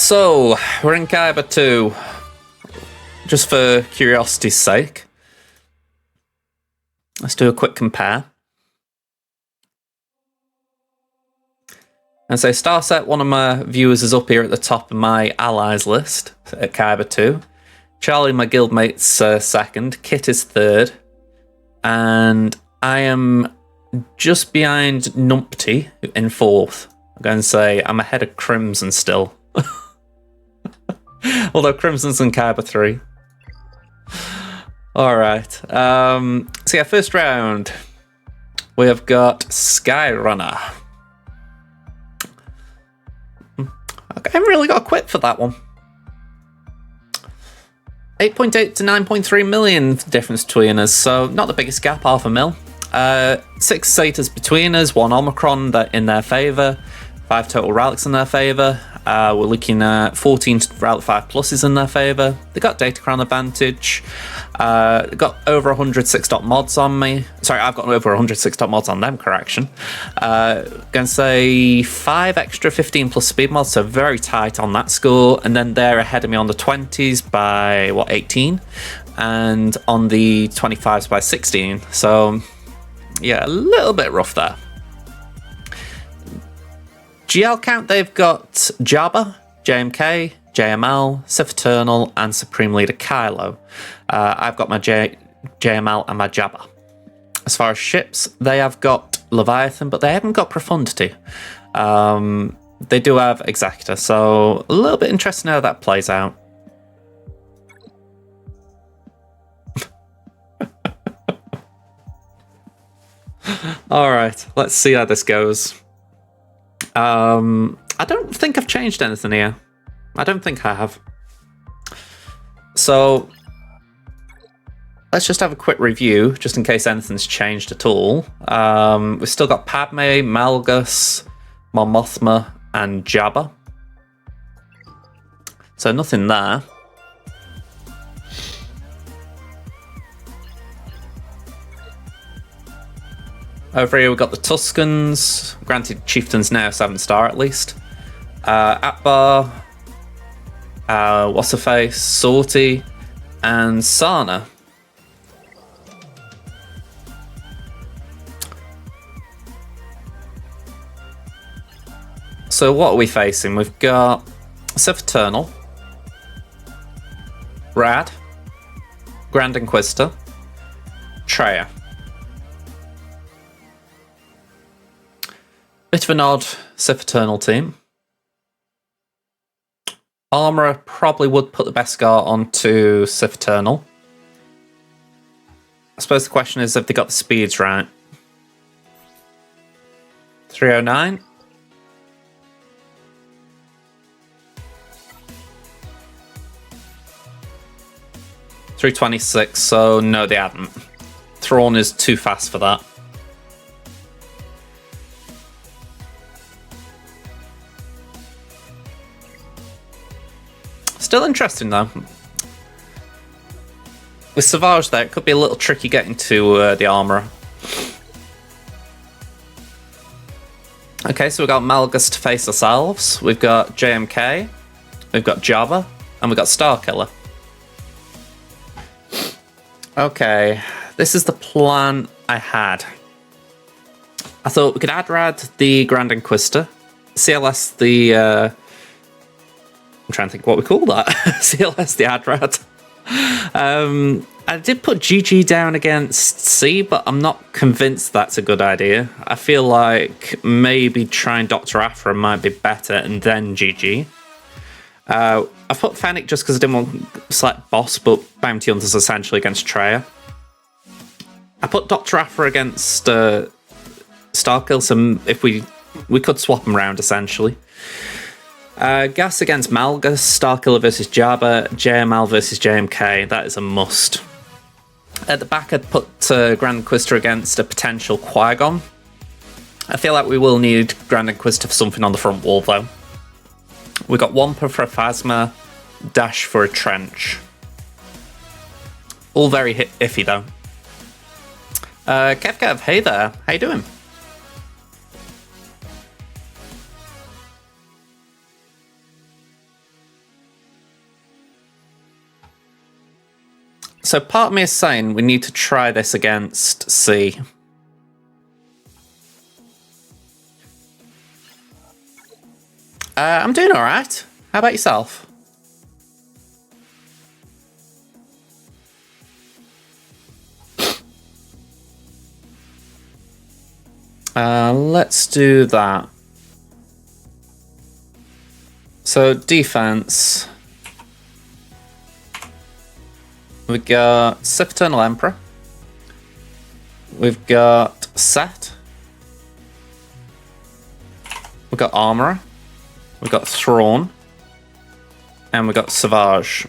So, we're in Kyber 2. Just for curiosity's sake. Let's do a quick compare. And so StarSet, one of my viewers, is up here at the top of my allies list at Kyber 2. Charlie, my guildmate's second. Kit is third. And I am just behind Numpty in fourth. I'm going to say I'm ahead of Crimson still. Although Crimson's in Kyber 3. Alright. So yeah, first round. We have got Skyrunner. I haven't really got a quit for that one. 8.8 to 9.3 million difference between us, so not the biggest gap, half a mil. 6 Satyrs between us, 1 Omicron in their favour, 5 total relics in their favour. We're looking at 14 Relic 5 pluses in their favour. They got Data Crown advantage. Got over 100 6-dot mods on me. Sorry, I've got over 100 6-dot mods on them, correction. Gonna say 5 extra 15 plus speed mods, so very tight on that score. And then they're ahead of me on the 20s by, what, 18? And on the 25s by 16. So, yeah, a little bit rough there. GL count, they've got Jabba, JMK, JML, Sith Eternal, and Supreme Leader Kylo. I've got my JML and my Jabba. As far as ships, they have got Leviathan, but they haven't got Profundity. They do have Exactor, so a little bit interesting how that plays out. Alright, let's see how this goes. I don't think I've changed anything here. I don't think I have. So, let's just have a quick review, just in case anything's changed at all. We've still got Padme, Malgus, Mon Mothma, and Jabba. So nothing there. Over here we've got the Tuscans. Granted, Chieftain's now 7-star at least. Atbar, What's-Her-Face, Sortie, and Sana. So what are we facing? We've got Sith Eternal, Rad, Grand Inquisitor, Treya. Bit of an odd Sith Eternal team. Armourer probably would put the Beskar onto Sith Eternal. I suppose the question is if they got the speeds right. 309. 326, so no they haven't. Thrawn is too fast for that. Still interesting though. With Savage there, it could be a little tricky getting to the Armourer. Okay, so we've got Malgus to face ourselves. We've got JMK, we've got Jabba, and we've got Starkiller. Okay, this is the plan I had. I thought we could Adrad the Grand Inquisitor, CLS the... I'm trying to think what we call that. CLS the Adrad. I did put GG down against C, but I'm not convinced that's a good idea. I feel like maybe trying Dr. Aphra might be better and then GG. I put Fennec just because I didn't want to select boss, but Bounty Hunters essentially against Treya. I put Dr. Aphra against Starkill, so if we could swap them around essentially. Gas against Malgus, Starkiller versus Jabba, JML versus JMK, that is a must. At the back I'd put Grand Inquisitor against a potential Qui-Gon. I feel like we will need Grand Inquisitor for something on the front wall though. We got Wampa for a Phasma, Dash for a Trench. All very iffy though. Kev, hey there, how you doing? So part of me is saying we need to try this against C. I'm doing alright. How about yourself? Let's do that. So defense. We've got Sith Eternal Emperor. We've got Set. We've got Armorer. We've got Thrawn. And we've got Savage.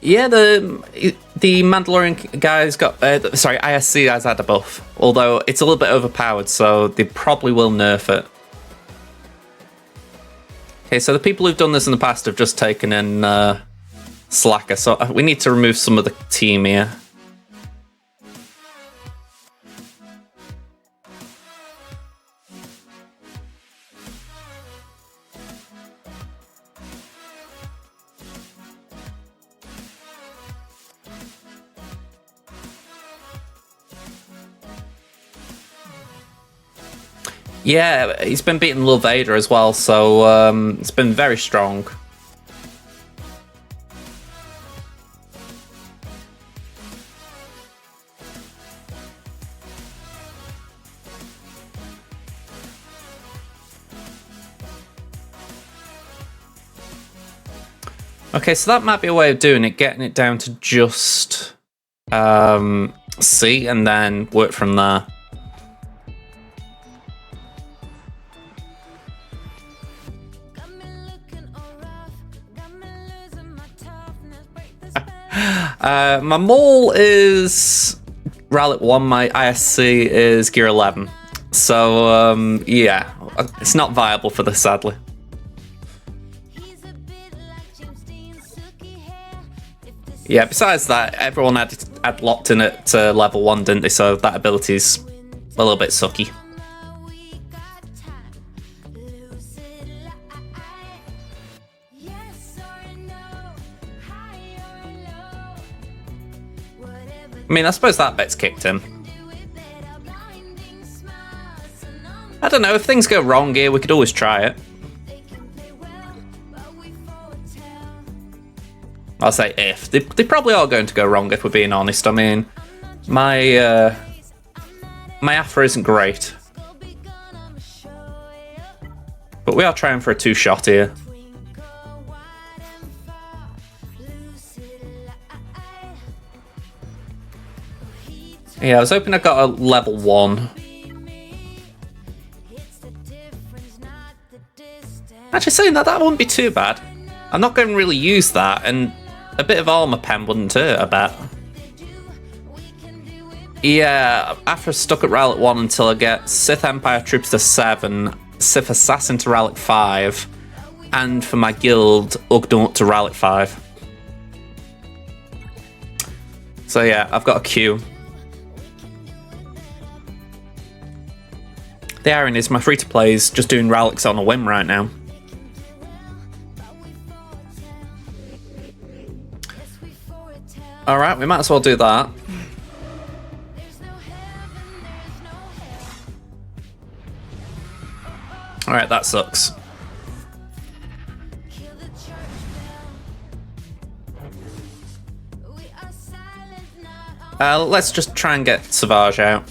Yeah, the Mandalorian guy's got... sorry, ISC has had a buff. Although it's a little bit overpowered, so they probably will nerf it. Okay, so the people who've done this in the past have just taken in Slacker, so we need to remove some of the team here. Yeah, he's been beating Lil Vader as well, so it's been very strong. Okay, so that might be a way of doing it, getting it down to just C and then work from there. My Maul is Relic 1, my ISC is Gear 11. So, yeah, it's not viable for this, sadly. Yeah, besides that, everyone had locked in at level 1, didn't they? So that ability's a little bit sucky. I mean, I suppose that bet's kicked in. I don't know, if things go wrong here, we could always try it. I'll say if. They probably are going to go wrong, if we're being honest. I mean, my Afra isn't great. But we are trying for a 2-shot here. Yeah, I was hoping I got a level 1. Actually, saying that wouldn't be too bad. I'm not going to really use that, and a bit of armor pen wouldn't hurt, I bet. Yeah, after stuck at Relic 1 until I get Sith Empire Troops to 7, Sith Assassin to Relic 5, and for my guild, Ugdaunt to Relic 5. So yeah, I've got a queue. The irony is my free-to-play is just doing relics on a whim right now. Alright, we might as well do that. Alright, that sucks. Let's just try and get Savage out.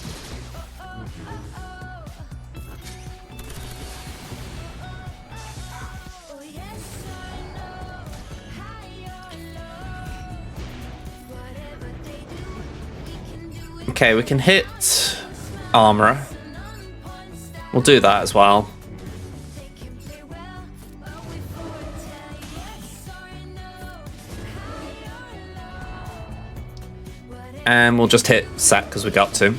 Okay, we can hit Armorer. We'll do that as well. And we'll just hit Set because we got to.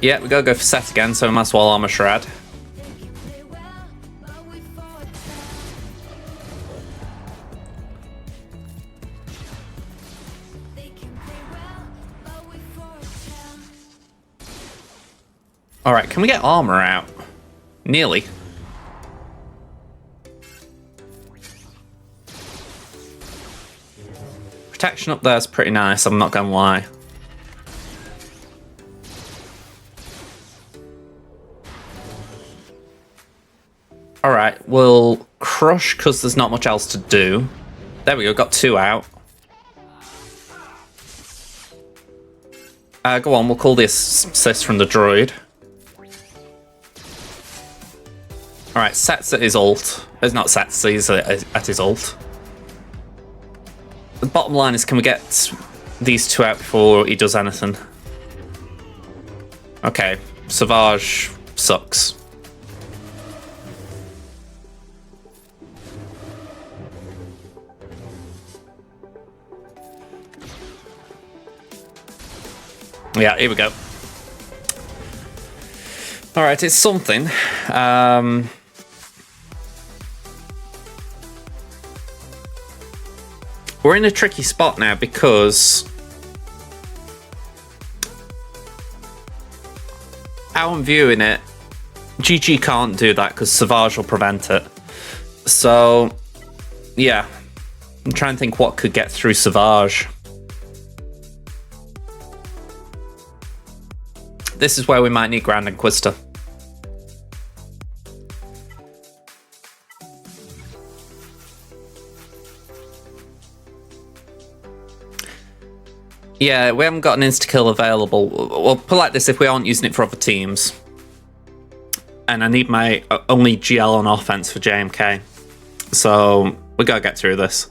Yeah, we gotta go for Set again, so we might as well Armor Shred. Alright, can we get armor out? Nearly. protection up there is pretty nice, I'm not gonna lie. Alright, we'll crush because there's not much else to do. There we go, got 2 out. Go on, we'll call this assist from the droid. Alright, sets at his ult. It's not sets, he's at his ult. The bottom line is, can we get these 2 out before he does anything? Okay, Savage sucks. Yeah, here we go. Alright, it's something. We're in a tricky spot now because how I'm viewing it, GG can't do that because Savage will prevent it. So, yeah. I'm trying to think what could get through Savage. This is where we might need Grand Inquisitor. Yeah, we haven't got an insta-kill available. Well, put it like this, if we aren't using it for other teams. And I need my only GL on offense for JMK. So, we gotta get through this.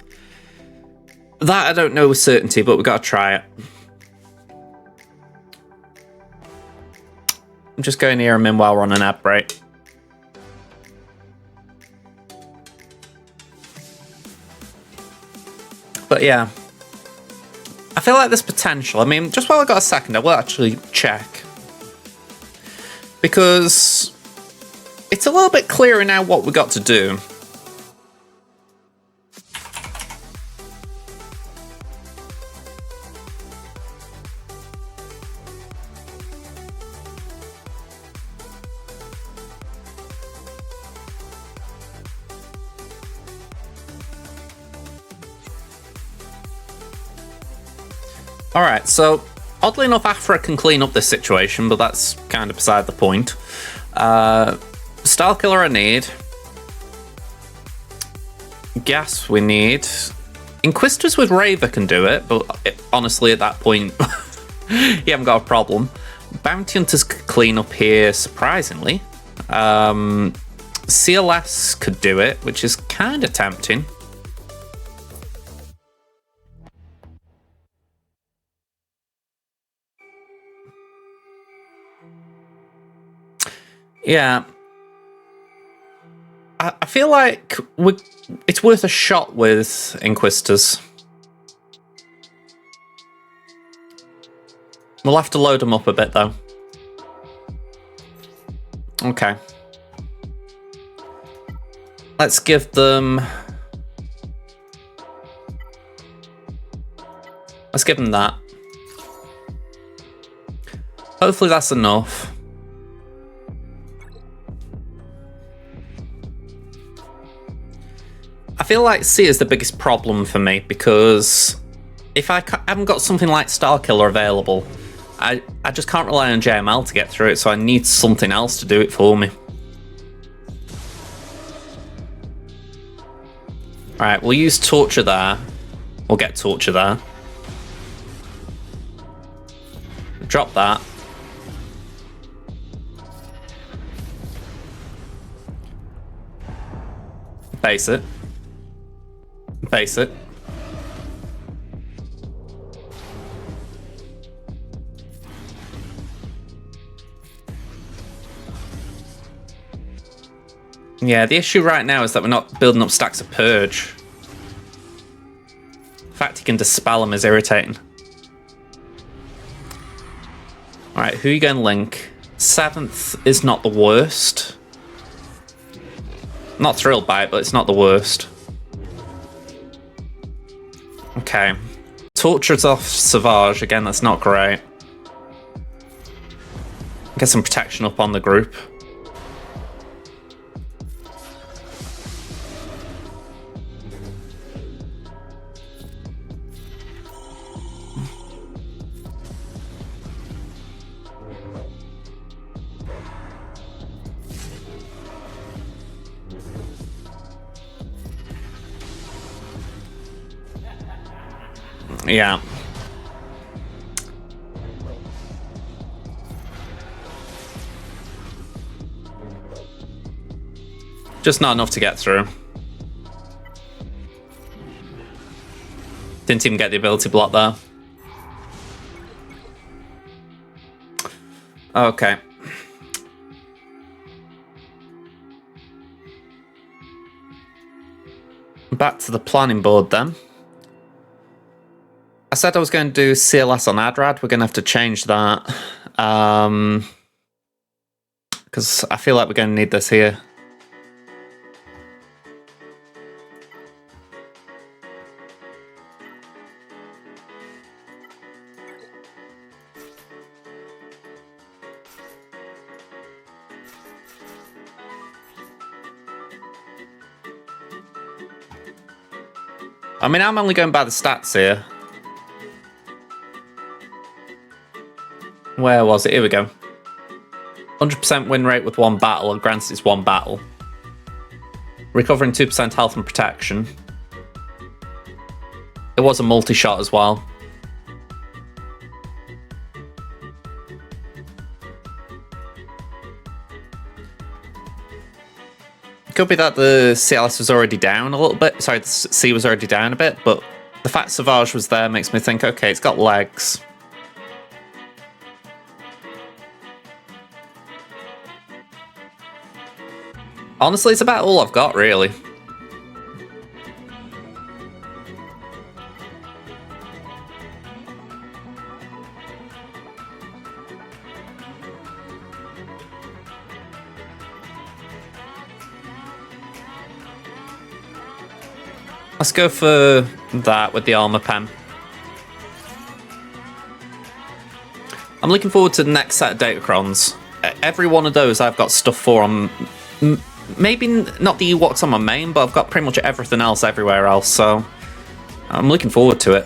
That I don't know with certainty, but we gotta try it. I'm just going near him in while we're on an ad break. But yeah. I feel like there's potential. I mean, just while I got a second, I will actually check. Because it's a little bit clearer now what we got to do. Alright, so oddly enough, Afra can clean up this situation, but that's kind of beside the point. Starkiller I need. Gas we need. Inquisitors with Raver can do it, but honestly at that point, you haven't got a problem. Bounty Hunters could clean up here, surprisingly. CLS could do it, which is kind of tempting. Yeah. I feel like it's worth a shot with Inquisitors. We'll have to load them up a bit, though. Okay. Let's give them... Let's give them that. Hopefully that's enough. I feel like C is the biggest problem for me because if I haven't got something like Starkiller available, I just can't rely on JML to get through it, so I need something else to do it for me. Alright, we'll use Torture there. We'll get Torture there. Drop that. Base it. Base it. Yeah, the issue right now is that we're not building up stacks of Purge. The fact he can dispel them is irritating. Alright, who are you going to link? 7th is not the worst. Not thrilled by it, but it's not the worst. Okay. Torture's off Savage. Again, that's not great. Get some protection up on the group. Yeah. Just not enough to get through. Didn't even get the ability block there. Okay. Back to the planning board then. I said I was going to do CLS on Adrad. We're going to have to change that. Because I feel like we're going to need this here. I mean, I'm only going by the stats here. Where was it? Here we go. 100% win rate with one battle. Granted, it's one battle. Recovering 2% health and protection. It was a multi-shot as well. It could be that the CLS was already down a little bit. Sorry, the C was already down a bit, but the fact SWGOH was there makes me think, okay, it's got legs. Honestly, it's about all I've got, really. Let's go for that with the armor pen. I'm looking forward to the next set of Datacrons. Every one of those I've got stuff for on... Maybe not the Ewoks on my main, but I've got pretty much everything else everywhere else, so I'm looking forward to it.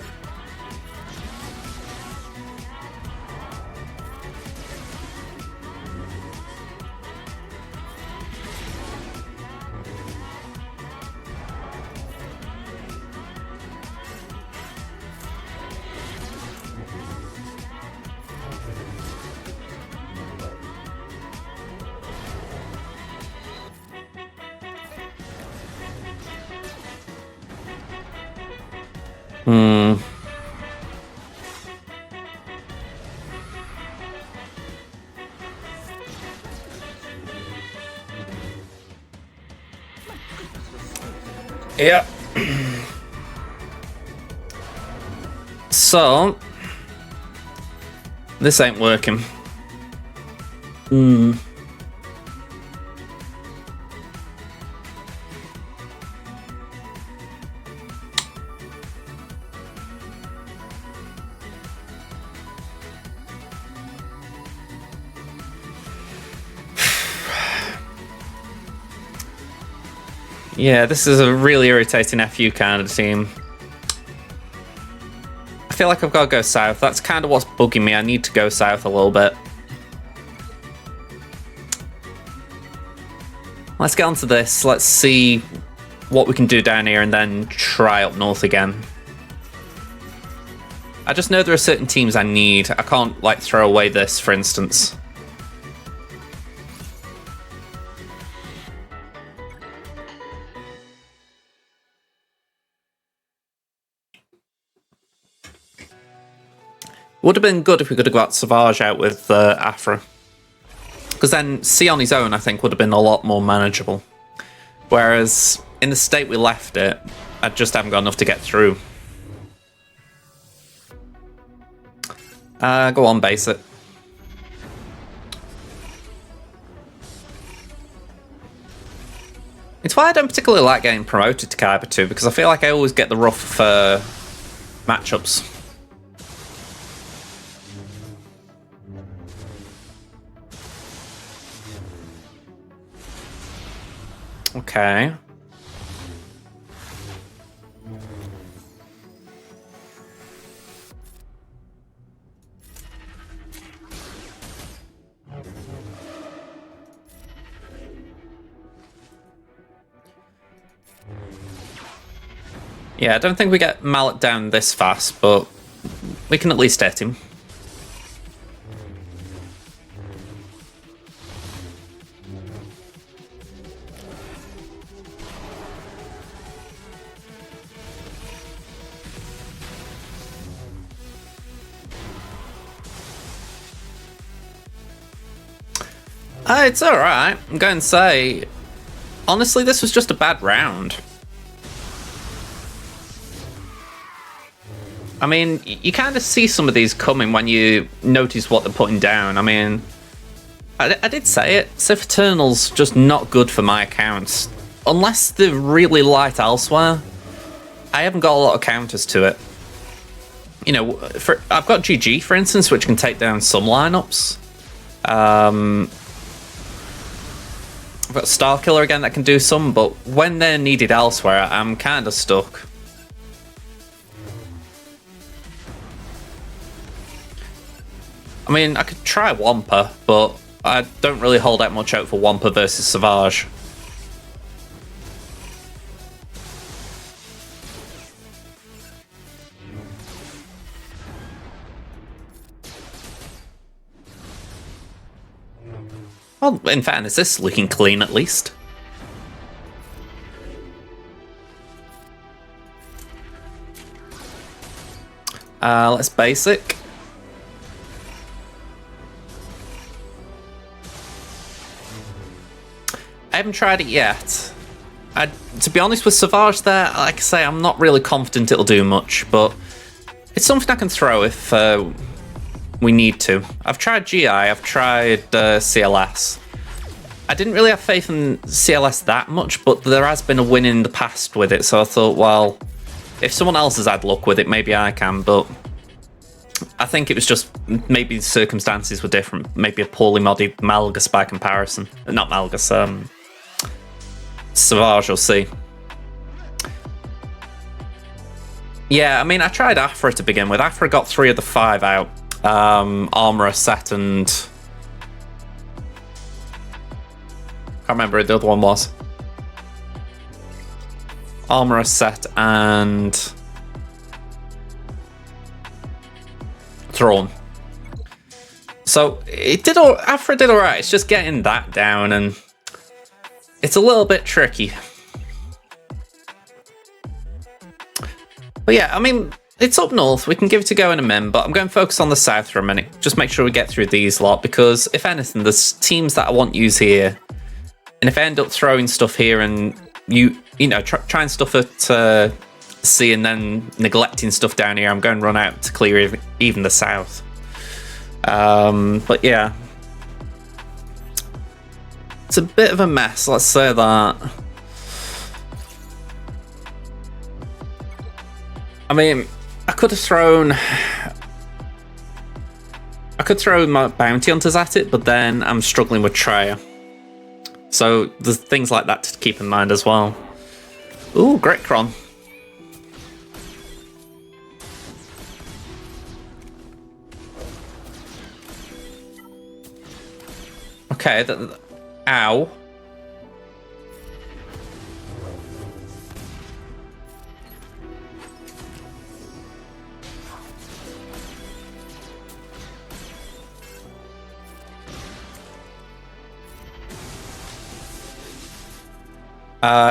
Yeah. So this ain't working. Yeah, this is a really irritating FU kind of team. I feel like I've got to go south. That's kind of what's bugging me. I need to go south a little bit. Let's get onto this. Let's see what we can do down here and then try up north again. I just know there are certain teams I need. I can't, like, throw away this, for instance. Would have been good if we could have got SWGOH out with Afra. Because then C on his own, I think, would have been a lot more manageable. Whereas, in the state we left it, I just haven't got enough to get through. Go on, base it. It's why I don't particularly like getting promoted to Kyber 2, because I feel like I always get the rough matchups. Okay. Yeah, I don't think we get Mallet down this fast, but we can at least hit him. It's alright. I'm going to say, honestly, this was just a bad round. I mean, you kind of see some of these coming when you notice what they're putting down. I mean, I did say it. Sith Eternal's just not good for my accounts. Unless they're really light elsewhere, I haven't got a lot of counters to it. You know, I've got GG, for instance, which can take down some lineups. I've got Starkiller again that can do some, but when they're needed elsewhere, I'm kind of stuck. I mean, I could try Wampa, but I don't really hold out much out for Wampa versus Savage. Well, in fairness, this is looking clean at least. Let's basic. I haven't tried it yet. To be honest with Savage there, like I say, I'm not really confident it'll do much, but it's something I can throw if we need to. I've tried GI, I've tried CLS. I didn't really have faith in CLS that much, but there has been a win in the past with it, so I thought, well, if someone else has had luck with it, maybe I can, but I think it was just, maybe the circumstances were different. Maybe a poorly modded Malgus by comparison. Not Malgus, Savage, we'll see. Yeah, I mean, I tried Aphra to begin with. Aphra got 3 of the 5 out. Armourer, Set, and... can't remember who the other one was. Armourer, Set, and... Thrawn. So, Aphra did alright. It's just getting that down, and... it's a little bit tricky. But yeah, I mean, it's up north. We can give it a go in a min, but I'm going to focus on the south for a minute. Just make sure we get through these lot, because if anything, there's teams that I want to use here. And if I end up throwing stuff here and you know, trying stuff at C and then neglecting stuff down here, I'm going to run out to clear even the south. But yeah. It's a bit of a mess, let's say that. I mean, I could throw my bounty hunters at it, but then I'm struggling with Treya. So there's things like that to keep in mind as well. Ooh, great Kron. Okay, ow.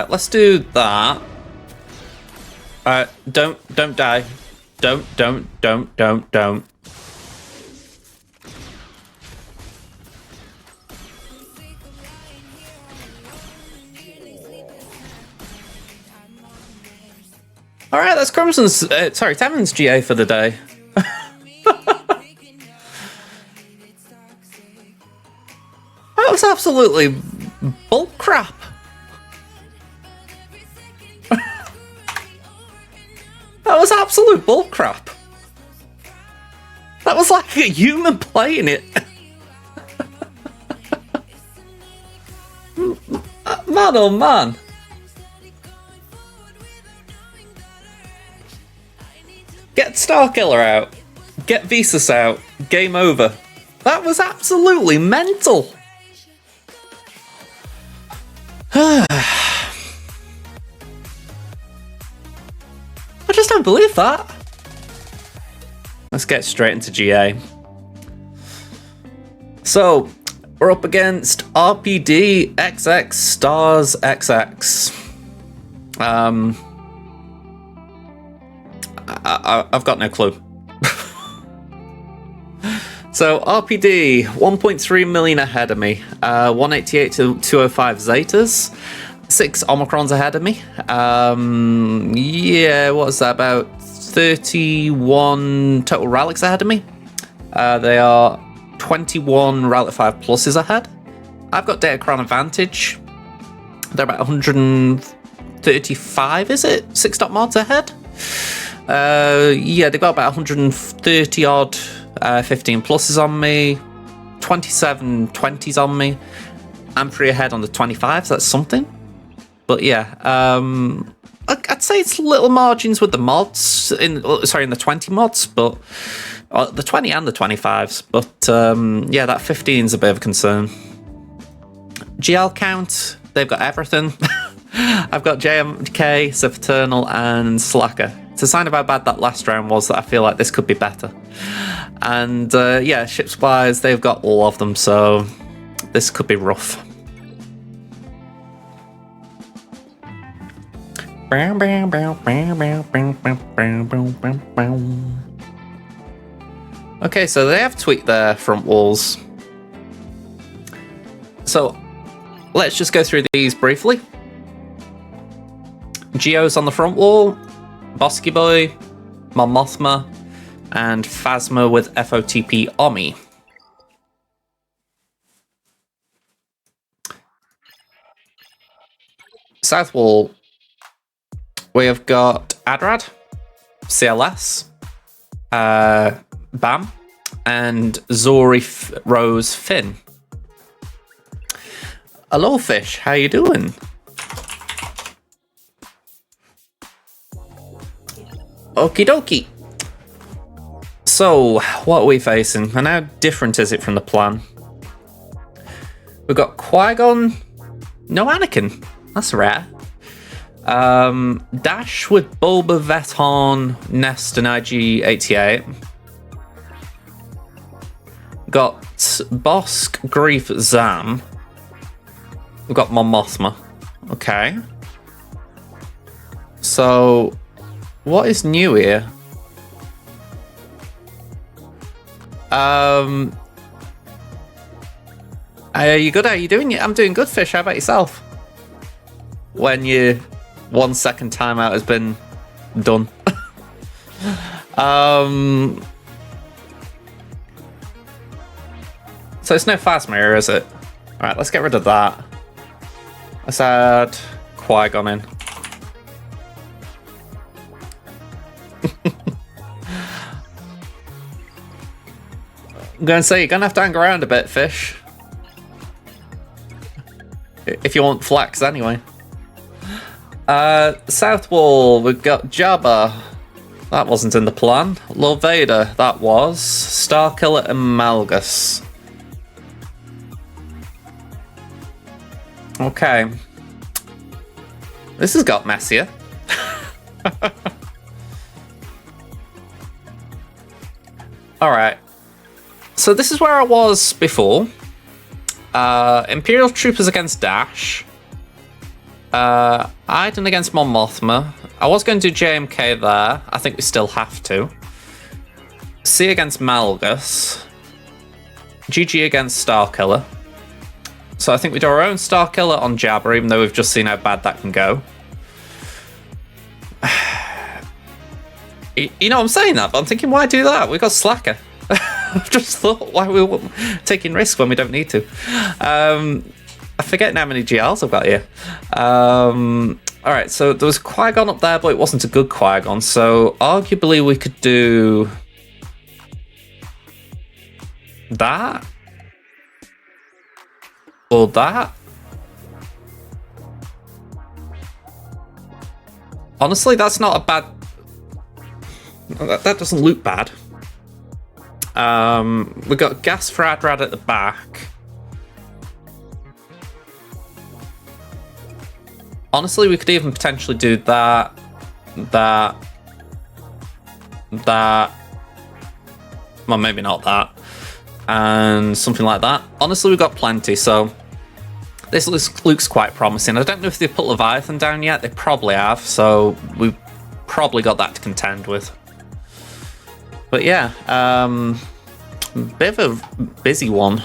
Let's do that. Don't die. Don't. Alright, that's Crimson's, Temmin's GA for the day. That was absolutely bullcrap. That was absolute bullcrap. That was like a human playing it. Man, oh man. Get Starkiller out. Get Visas out. Game over. That was absolutely mental. I just don't believe that. let's get straight into GA. So, we're up against RPDxXSTARSXx. I've got no clue. So, RPD, 1.3 million ahead of me. 188 to 205 Zetas. 6 Omicrons ahead of me. Yeah, what was that? About 31 total relics ahead of me. They are 21 Relic 5 pluses ahead. I've got Datacron advantage. They're about 135, is it? 6 dot mods ahead. Yeah, they've got about 130 odd 15 pluses on me, 27 20s on me. I'm 3 ahead on the 25s. That's something. But yeah, I'd say it's little margins with the mods in the 20 mods, but the 20 and the 25s. But yeah, that 15 is a bit of a concern. GL count, they've got everything. I've got JMK, Sempiternal, and Slacker. It's a sign of how bad that last round was that I feel like this could be better. And yeah, ship supplies, they've got all of them, so this could be rough. Okay, so they have tweaked their front walls. So let's just go through these briefly. Geo's on the front wall, Bosky Boy, Mon Mothma, and Phasma with FOTP Omi. South wall, we have got Adrad, CLS, Bam, and Zori Rose Finn. Hello, Fish. How you doing? Okie dokie. So, what are we facing? And how different is it from the plan? We've got Qui-Gon, no Anakin. That's rare. Dash with Boba, Veton, Nest, and IG-88. Got Bosk, Grief, Zam. We've got Mon Mothma. Okay. So, what is new here? Are you good? How are you doing? I'm doing good, Fish. How about yourself? When your 1 second timeout has been done. So it's no Phasma here, is it? Alright, let's get rid of that. Let's add Qui-Gon in. I'm going to say, you're going to have to hang around a bit, Fish. If you want flax, anyway. South wall, we've got Jabba. That wasn't in the plan. Lord Vader, that was. Starkiller and Malgus. Okay. This has got messier. Alright. So this is where I was before. Imperial Troopers against Dash. Iden against Mon Mothma. I was going to do JMK there. I think we still have to. C against Malgus. GG against Starkiller. So I think we do our own Starkiller on Jabba, even though we've just seen how bad that can go. You know, I'm saying that, but I'm thinking, why do that? We've got Slacker. I've just thought, why are we taking risks when we don't need to? I forget how many GLs I've got here. Alright, so there was Qui-Gon up there, but it wasn't a good Qui-Gon, so arguably we could do that. Or that. Honestly, that's not a bad... That doesn't look bad. We've got Gas for Adrad at the back. Honestly, we could even potentially do that, Well, maybe not that. And something like that. Honestly, we've got plenty, so this looks quite promising. I don't know if they've put Leviathan down yet. They probably have, so we've probably got that to contend with. But yeah, bit of a busy one.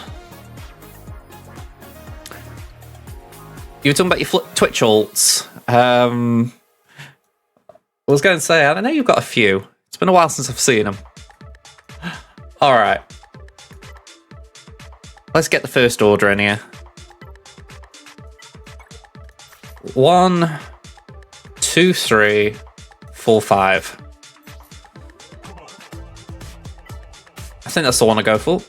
You were talking about your Twitch ults. I was going to say, I know you've got a few. It's been a while since I've seen them. All right. Let's get the first order in here. 1, 2, 3, 4, 5. I think that's the one I go for.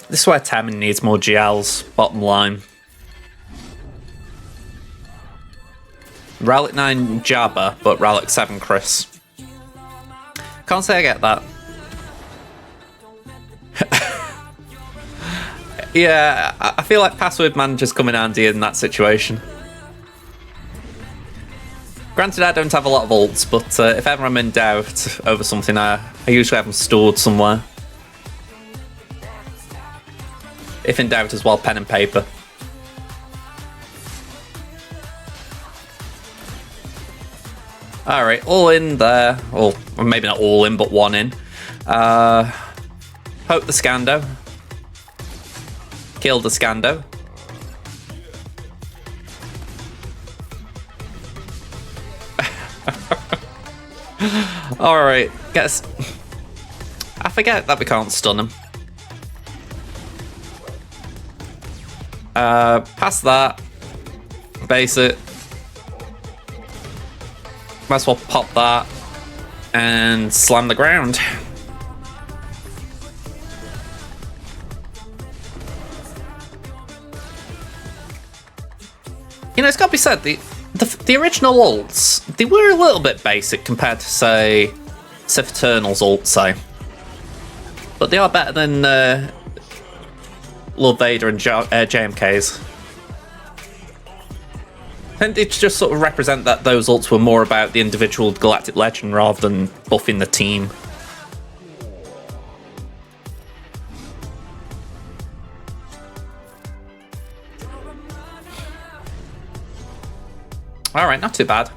This is where Temmin needs more GLs, bottom line. Relic 9 Jabba, but Relic 7 Chris. Can't say I get that. Yeah, I feel like password managers come in handy in that situation. Granted, I don't have a lot of ults, but if ever I'm in doubt over something, I usually have them stored somewhere. If in doubt as well, pen and paper. Alright, all in there. Or maybe not all in, but one in. Poke the Scando. Kill the Scando. Alright, guess. I forget that we can't stun him. Past that. Base it. Might as well pop that. And slam the ground. You know, it's got to be said, the original ults, they were a little bit basic compared to, say, Sith Eternal's ult, say. But they are better than Lord Vader and JMK's. I think they just sort of represent that those ults were more about the individual galactic legend rather than buffing the team. Alright, not too bad.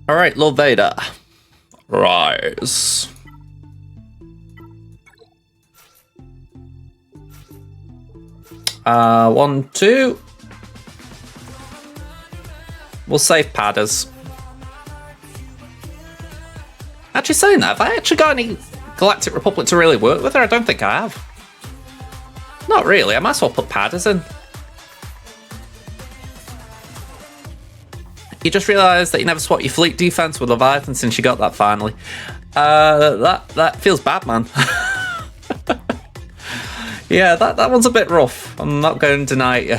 Alright, Lord Vader. Rise. One, two. We'll save Padders. Actually saying that, have I actually got any Galactic Republic to really work with her? I don't think I have. Not really, I might as well put Padders in. You just realised that you never swapped your fleet defense with Leviathan since you got that finally. That feels bad, man. Yeah, that one's a bit rough. I'm not going to deny it you.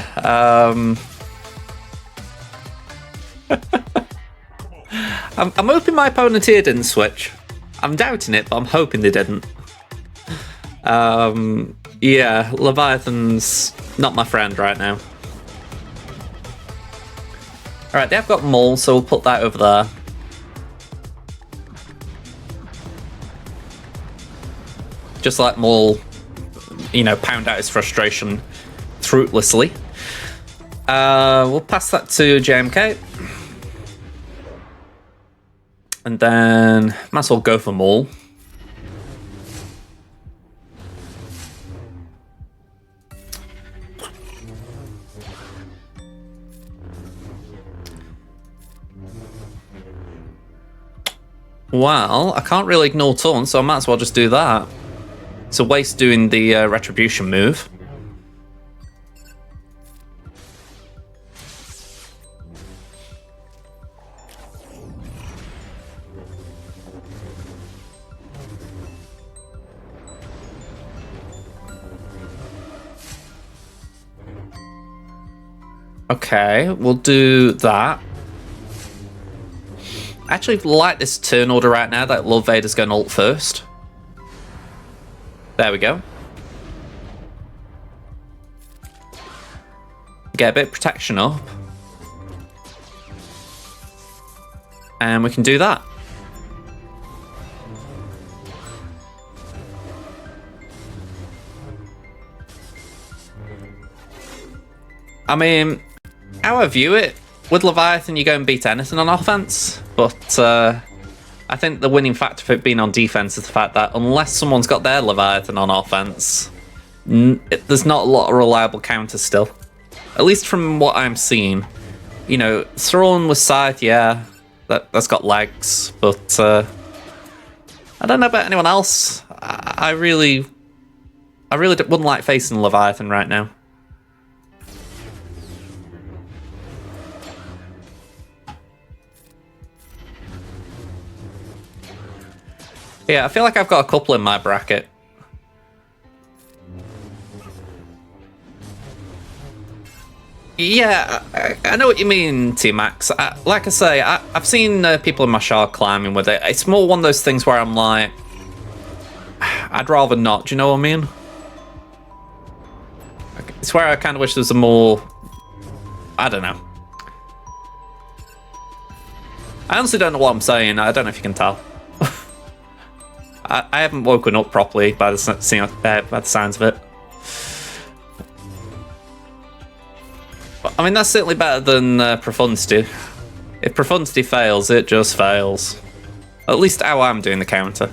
I'm hoping my opponent here didn't switch. I'm doubting it, but I'm hoping they didn't. Yeah, Leviathan's not my friend right now. Alright, they have got Maul, so we'll put that over there. Just let Maul, you know, pound out his frustration fruitlessly. We'll pass that to JMK. And then might as well go for Maul. Well, I can't really ignore taunt, so I might as well just do that. It's a waste doing the retribution move. Okay, we'll do that. I actually like this turn order right now that Lord Vader's going ult first. There we go. Get a bit of protection up. And we can do that. I mean, how I view it, with Leviathan you go and beat anything on offense, but I think the winning factor for it being on defense is the fact that unless someone's got their Leviathan on offense, there's not a lot of reliable counters still. At least from what I'm seeing. You know, Thrawn with Scythe, yeah, that's got legs, but I don't know about anyone else. I really wouldn't like facing Leviathan right now. Yeah, I feel like I've got a couple in my bracket. Yeah, I know what you mean, T-Max. Like I say, I've seen people in my shard climbing with it. It's more one of those things where I'm like, I'd rather not, do you know what I mean? It's where I kind of wish there was a more, I don't know. I honestly don't know what I'm saying. I don't know if you can tell. I haven't woken up properly by the signs of it. But, I mean, that's certainly better than Profundity. If Profundity fails, it just fails. At least how I'm doing the counter.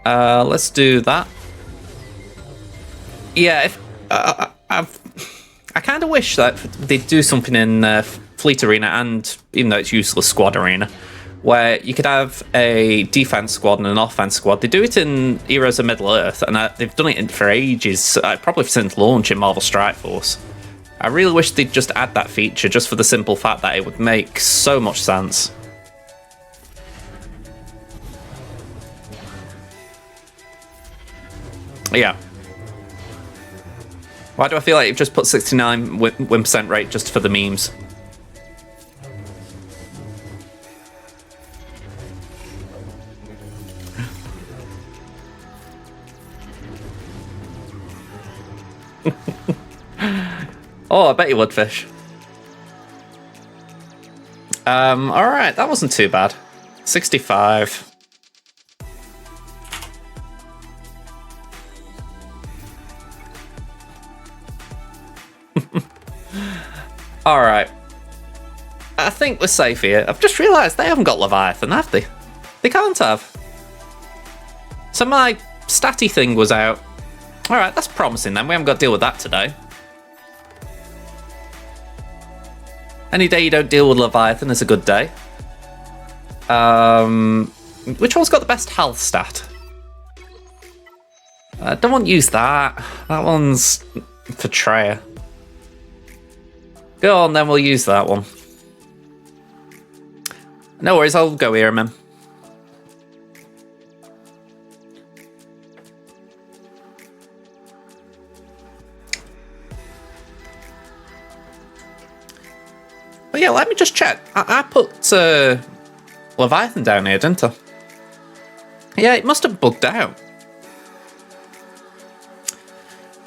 Let's do that. Yeah, if I kind of wish that they'd do something in Fleet Arena, and even though it's useless Squad Arena, where you could have a defense squad and an offense squad. They do it in Heroes of Middle-earth, and they've done it for ages, probably since launch in Marvel Strike Force. I really wish they'd just add that feature, just for the simple fact that it would make so much sense. Yeah. Why do I feel like you've just put 69 win% rate just for the memes? Oh, I bet you would, Fish. Alright, that wasn't too bad. 65. Alright. I think we're safe here. I've just realised they haven't got Leviathan, have they? They can't have. So my statty thing was out. Alright, that's promising then. We haven't got to deal with that today. Any day you don't deal with Leviathan is a good day. Which one's got the best health stat? I don't want to use that. That one's for Treya. Go on, then we'll use that one. No worries, I'll go here, man. But yeah, let me just check. I put Leviathan down here, didn't I? Yeah, it must have bugged out.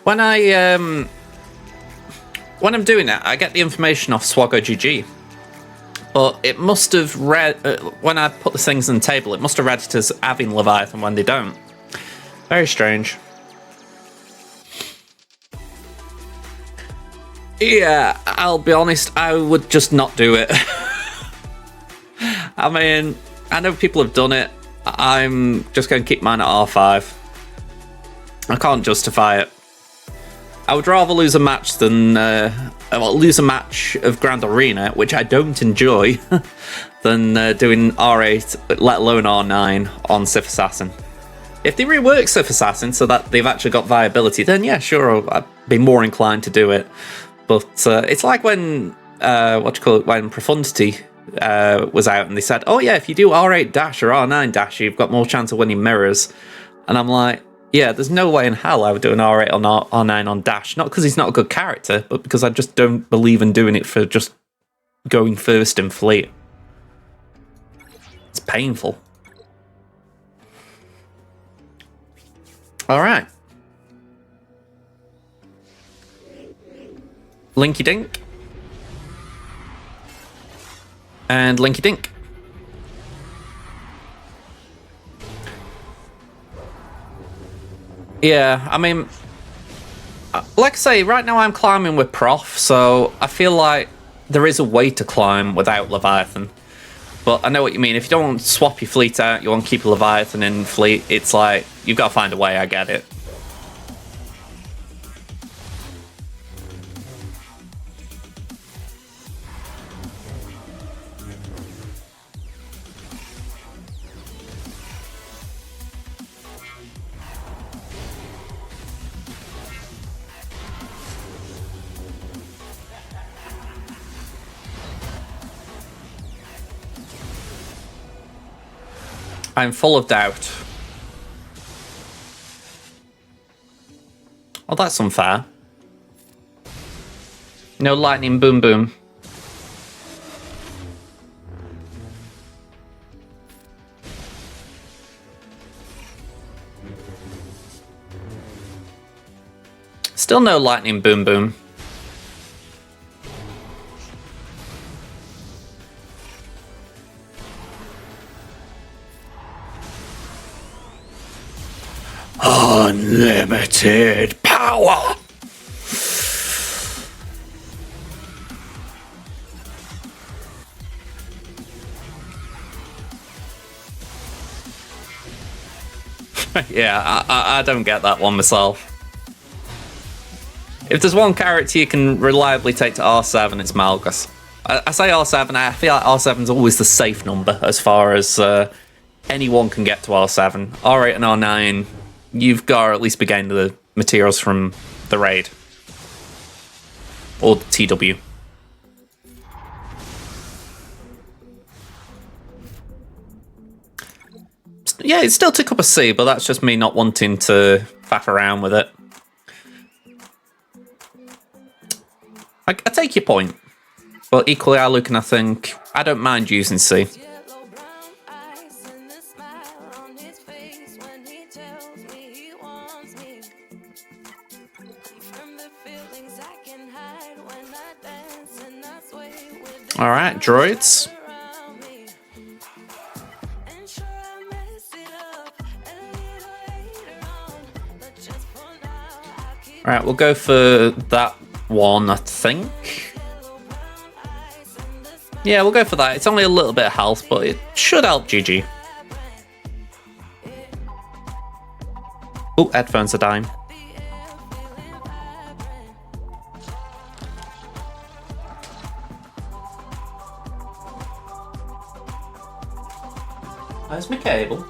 When I'm doing it, I get the information off SWGOH GAC. But it must have read, when I put the things on the table, it must have read it as having Leviathan when they don't. Very strange. Yeah, I'll be honest, I would just not do it. I mean, I know people have done it. I'm just going to keep mine at R5. I can't justify it. I would rather lose a match than lose a match of Grand Arena, which I don't enjoy, than doing R8, let alone R9 on Sith Assassin. If they rework Sith Assassin so that they've actually got viability, then yeah, sure, I'd be more inclined to do it. But it's like when when Profundity was out and they said, oh yeah, if you do R8 dash or R9 dash, you've got more chance of winning mirrors. And I'm like, yeah, there's no way in hell I would do an R8 on R9 on Dash. Not because he's not a good character, but because I just don't believe in doing it for just going first in fleet. It's painful. All right. Linky Dink. And Linky Dink. Yeah, I mean, like I say, right now I'm climbing with Prof, so I feel like there is a way to climb without Leviathan. But I know what you mean. If you don't want to swap your fleet out, you want to keep a Leviathan in fleet, it's like, you've got to find a way, I get it. I'm full of doubt. Oh, that's unfair. No lightning boom boom. Still no lightning boom boom. Unlimited power. Yeah, I don't get that one myself. If there's one character you can reliably take to R7, it's Malgus. I say R7, I feel like R7 is always the safe number as far as anyone can get to R7. R8 and R9, you've got to at least be getting the materials from the raid. Or the TW. Yeah, it still took up a C, but that's just me not wanting to faff around with it. I take your point. But equally, I look and I think, I don't mind using C. Alright, droids. Alright, we'll go for that one, I think. Yeah, we'll go for that. It's only a little bit of health, but it should help GG. Oh, headphones are dying. Where's my cable?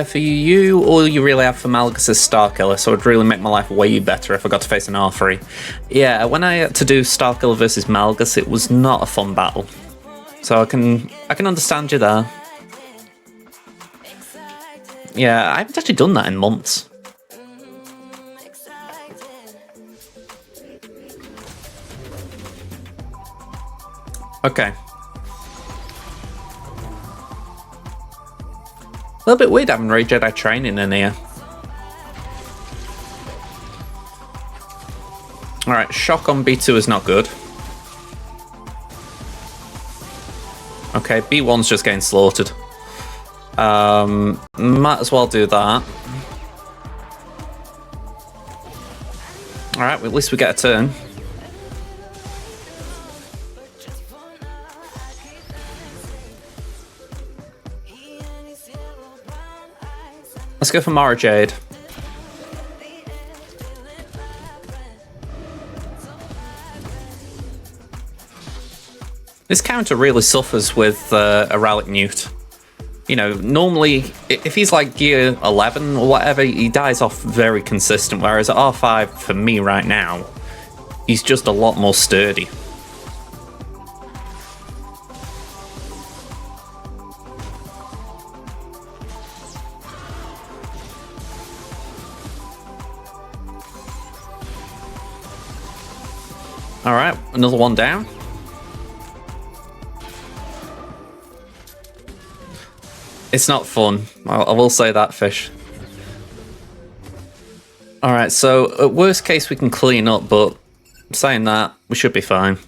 For you, all you really have for Malgus is Starkiller, so it would really make my life way better if I got to face an R3. Yeah, when I had to do Starkiller versus Malgus, it was not a fun battle. So I can understand you there. Yeah, I haven't actually done that in months. Okay. A little bit weird having Ray Jedi training in here. Alright, shock on B2 is not good. Okay, B1's just getting slaughtered. Might as well do that. Alright, well, at least we get a turn. Let's go for Mara Jade. This counter really suffers with a Relic Newt. You know, normally, if he's like gear 11 or whatever, he dies off very consistent, whereas at R5, for me right now, he's just a lot more sturdy. Alright, another one down. It's not fun. I will say that, Fish. Alright, so at worst case we can clean up, but saying that, we should be fine.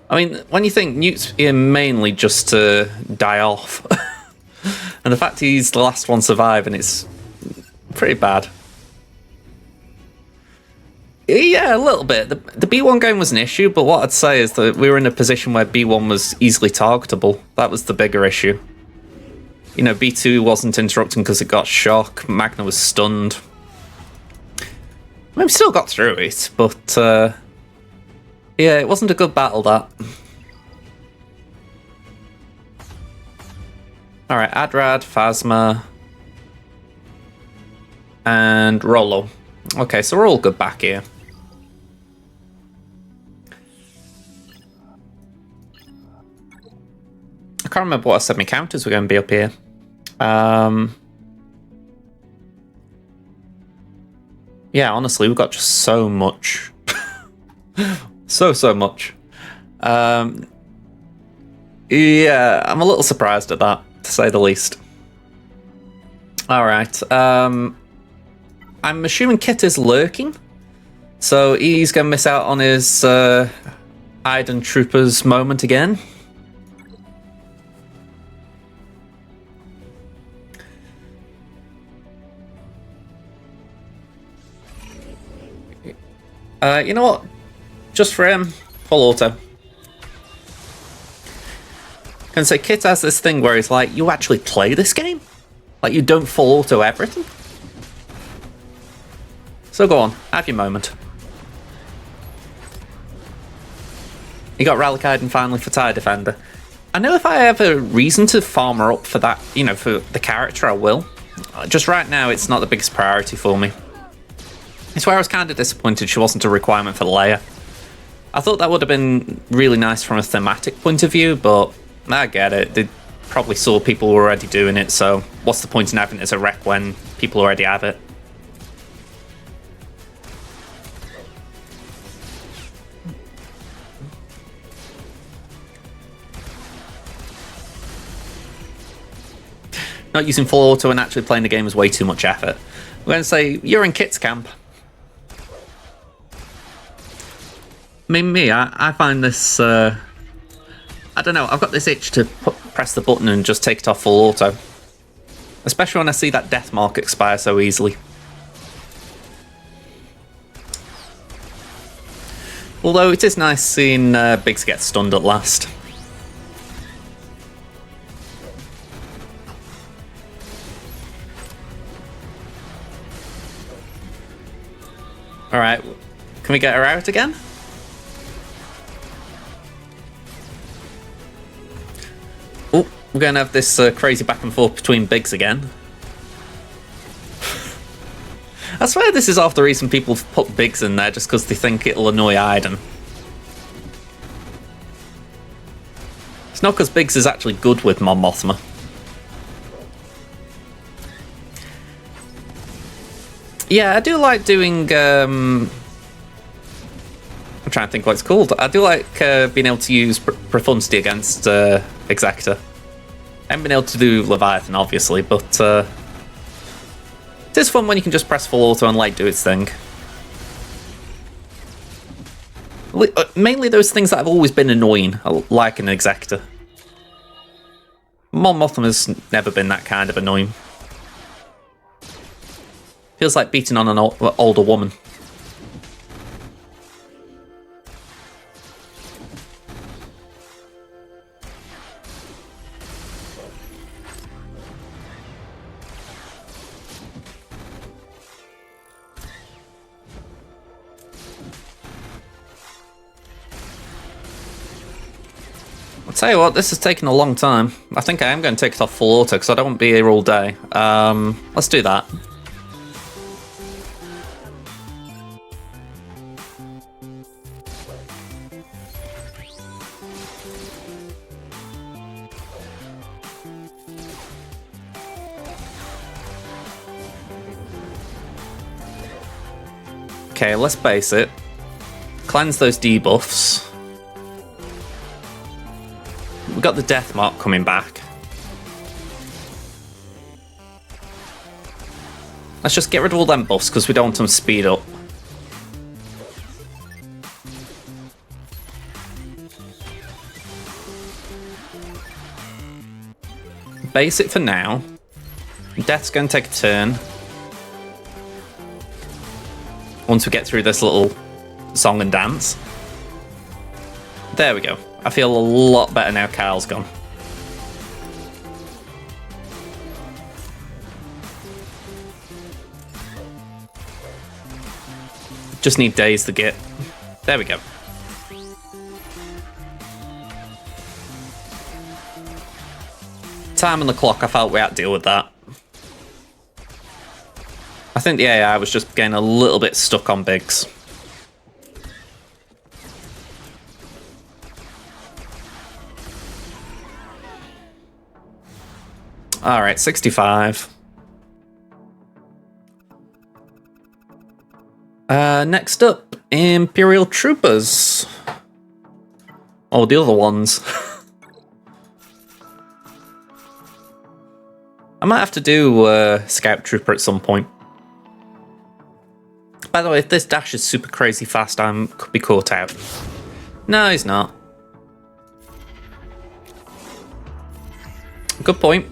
I mean, when you think Newt's here mainly just to die off, and the fact he's the last one surviving, it's pretty bad. Yeah, a little bit. The B1 game was an issue, but what I'd say is that we were in a position where B1 was easily targetable. That was the bigger issue. You know, B2 wasn't interrupting because it got shock. Magna was stunned. I mean, we still got through it, but yeah, it wasn't a good battle, that. Alright, Adrad, Phasma, and Rollo. Okay, so we're all good back here. I can't remember what I said my counters were going to be up here. Yeah, honestly, we've got just so much. so much. Yeah, I'm a little surprised at that, to say the least. Alright, I'm assuming Kit is lurking. So he's going to miss out on his Iden Troopers moment again. You know what? Just for him, full auto. Can say Kit has this thing where he's like, you actually play this game? Like you don't full auto everything? So go on, have your moment. You got Relic Iden finally for Tire Defender. I know if I have a reason to farm her up for that, you know, for the character, I will. Just right now, it's not the biggest priority for me. It's where I was kind of disappointed she wasn't a requirement for Leia. I thought that would have been really nice from a thematic point of view, but I get it. They probably saw people were already doing it, so what's the point in having it as a rec when people already have it? Not using full auto and actually playing the game is way too much effort. I'm going to say, you're in Kit's camp. I mean, I find this, I don't know, I've got this itch to press the button and just take it off full auto. Especially when I see that death mark expire so easily. Although it is nice seeing Biggs get stunned at last. Alright, can we get her out again? Oh, we're going to have this crazy back and forth between Biggs again. I swear this is half the reason people put Biggs in there, just because they think it'll annoy Iden. It's not because Biggs is actually good with Mon Mothma. Yeah, I do like doing... I'm trying to think what it's called. I do like being able to use Profundity against Executor. I haven't been able to do Leviathan, obviously, but it is fun when you can just press full auto and Light do its thing. Mainly those things that have always been annoying, like an Executor. Mon Mothma's never been that kind of annoying. Feels like beating on an older woman. I'll tell you what, this is taking a long time. I think I am going to take it off full auto because I don't want to be here all day. Let's do that. Okay, let's base it. Cleanse those debuffs. We've got the death mark coming back. Let's just get rid of all them buffs because we don't want them to speed up. Base it for now. Death's going to take a turn. Once we get through this little song and dance. There we go. I feel a lot better now Kyle's gone. Just need Daze to get. There we go. Time on the clock, I felt we had to deal with that. I think the AI was just getting a little bit stuck on Biggs. Alright, 65. Next up, Imperial Troopers. Oh, the other ones. I might have to do Scout Trooper at some point. By the way, if this dash is super crazy fast, I could be caught out. No, he's not. Good point.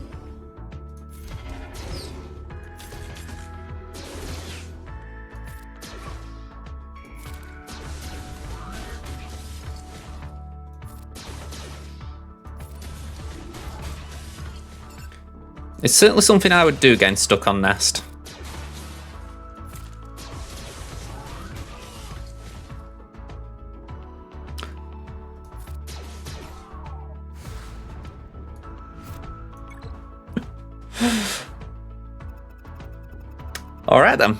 It's certainly something I would do getting stuck on Nest. Alright then.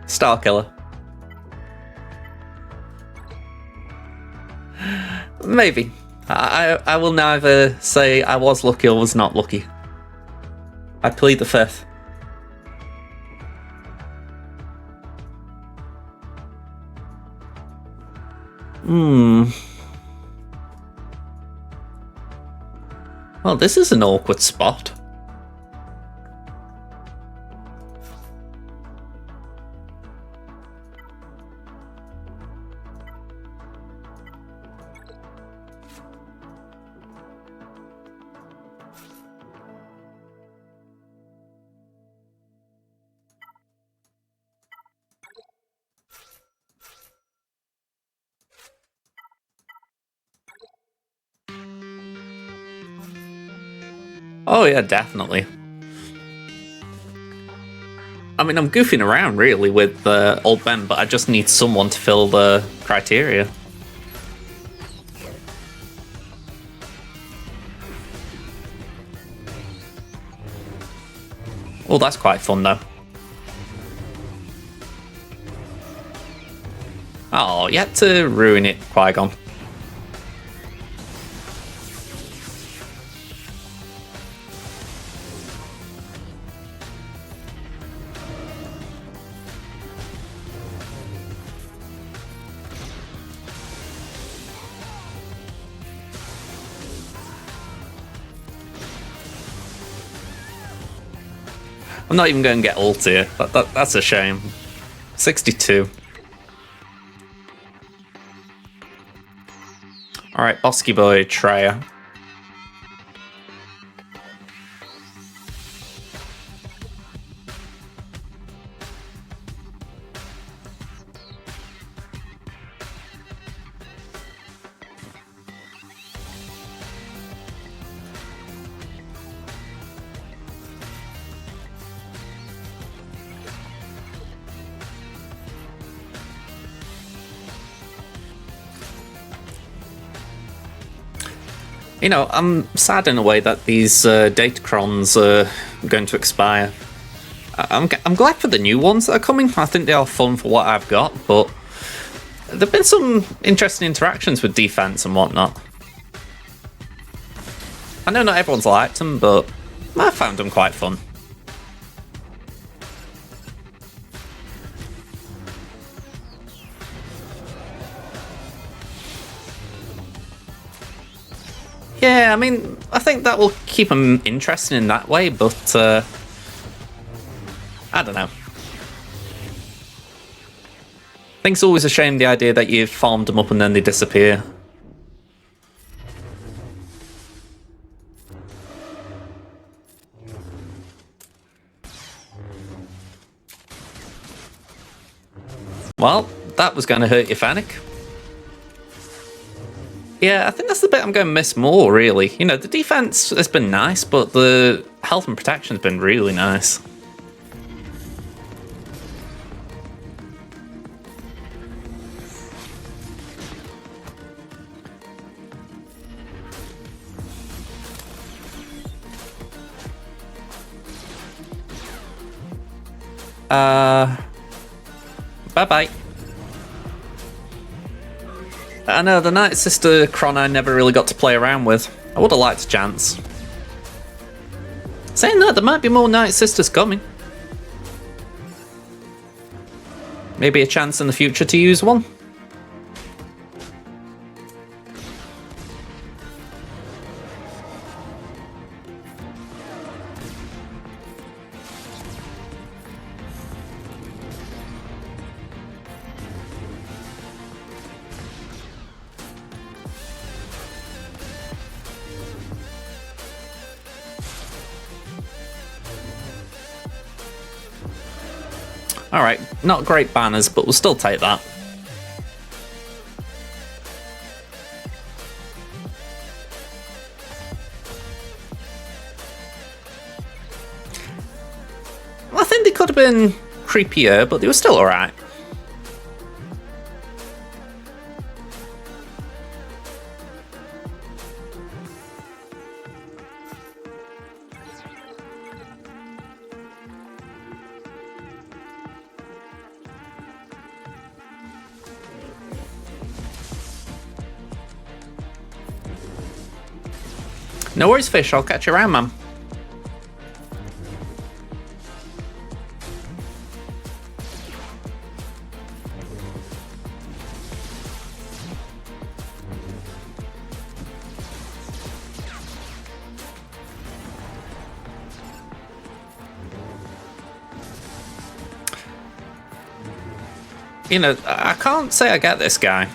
Star Killer. Maybe. I will neither say I was lucky or was not lucky. I plead the fifth. Well, this is an awkward spot. Oh yeah, definitely. I mean, I'm goofing around really with Old Ben, but I just need someone to fill the criteria. Oh, that's quite fun though. Oh, you had to ruin it, Qui-Gon. I'm not even going to get ult here. That's a shame. 62. Alright, Bosky Boy, Treya. You know, I'm sad in a way that these Datacrons are going to expire. I'm glad for the new ones that are coming. I think they are fun for what I've got, but there've been some interesting interactions with defense and whatnot. I know not everyone's liked them, but I found them quite fun. Yeah, I mean, I think that will keep them interesting in that way, but I don't know. I think it's always a shame, the idea that you've farmed them up and then they disappear. Well, that was going to hurt you, Fennec. Yeah, I think that's the bit I'm going to miss more, really. You know, the defense has been nice, but the health and protection has been really nice. Bye-bye. I know, the Night Sister Cron I never really got to play around with. I would have liked a chance. Saying that, there might be more Night Sisters coming. Maybe a chance in the future to use one. Alright, not great banners, but we'll still take that. I think they could have been creepier, but they were still alright. No worries, Fish. I'll catch you around, man. You know, I can't say I get this guy.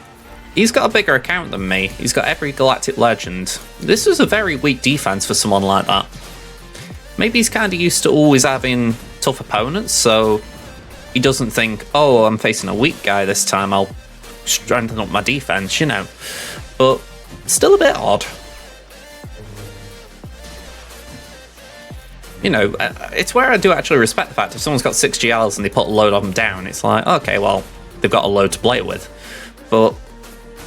He's got a bigger account than me. He's got every Galactic Legend. This was a very weak defense for someone like that. Maybe he's kind of used to always having tough opponents, so he doesn't think, oh, I'm facing a weak guy this time, I'll strengthen up my defense, you know. But still a bit odd. You know, it's where I do actually respect the fact if someone's got 6 GLs and they put a load of them down, it's like, okay, well, they've got a load to play with. But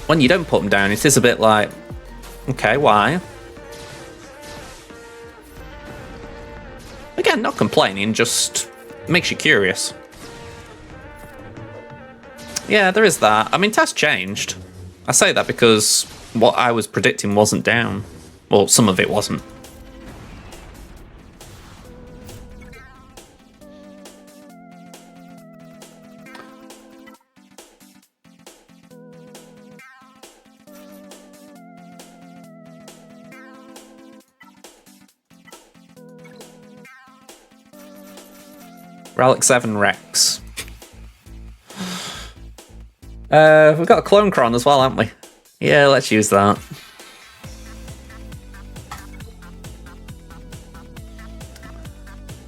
when you don't put them down, it is a bit like, okay, why? Again, not complaining, just makes you curious. Yeah, there is that. I mean, tests changed. I say that because what I was predicting wasn't down. Well, some of it wasn't. Relic 7 Rex. We've got a Clone Cron as well, haven't we? Yeah, let's use that.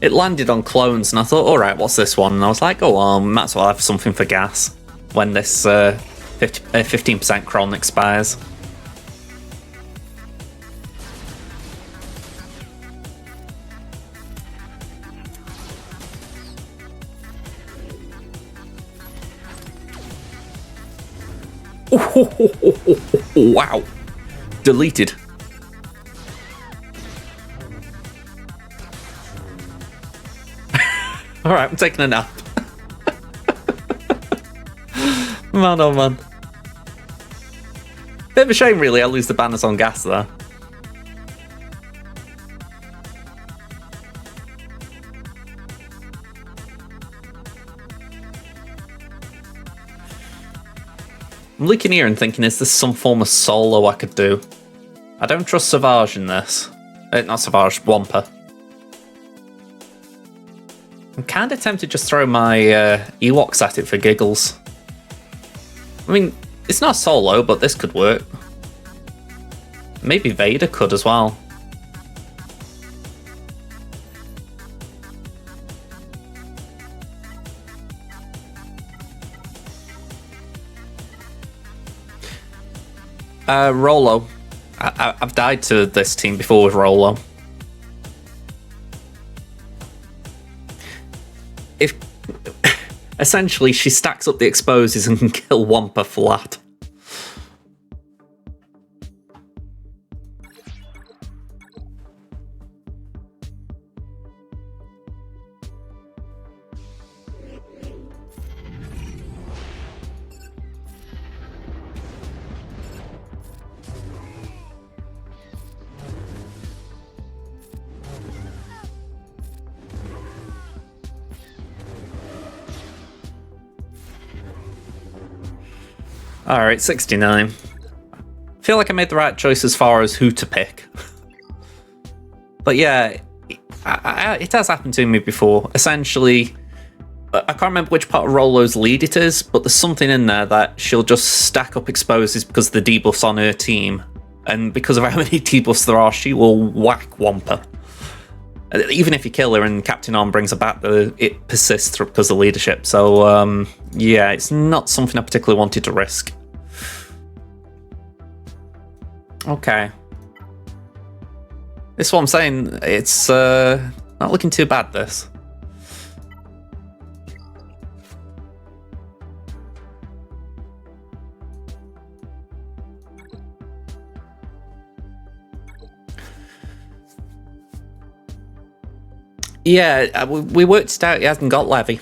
It landed on clones and I thought, alright, what's this one? And I was like, oh, well, might as well have something for gas when this 15% Cron expires. Wow. Deleted. Alright, I'm taking a nap. Man, oh man. Bit of a shame, really, I lose the banners on gas there. I'm looking here and thinking, is this some form of solo I could do? I don't trust Savage in this. Not Savage, Wampa. I'm kind of tempted to just throw my Ewoks at it for giggles. I mean, it's not solo, but this could work. Maybe Vader could as well. Rolo. I've died to this team before with Rolo. If essentially she stacks up the exposes and can kill Wampa flat. Alright, 69. I feel like I made the right choice as far as who to pick. But yeah, it has happened to me before. Essentially, I can't remember which part of Rolo's lead it is, but there's something in there that she'll just stack up exposes because of the debuffs on her team. And because of how many debuffs there are, she will whack Wampa. Even if you kill her and Captain Arm brings her back, it persists because of leadership. So, yeah, it's not something I particularly wanted to risk. Okay. This is what I'm saying. It's not looking too bad, this. Yeah, we worked it out. He hasn't got Levy.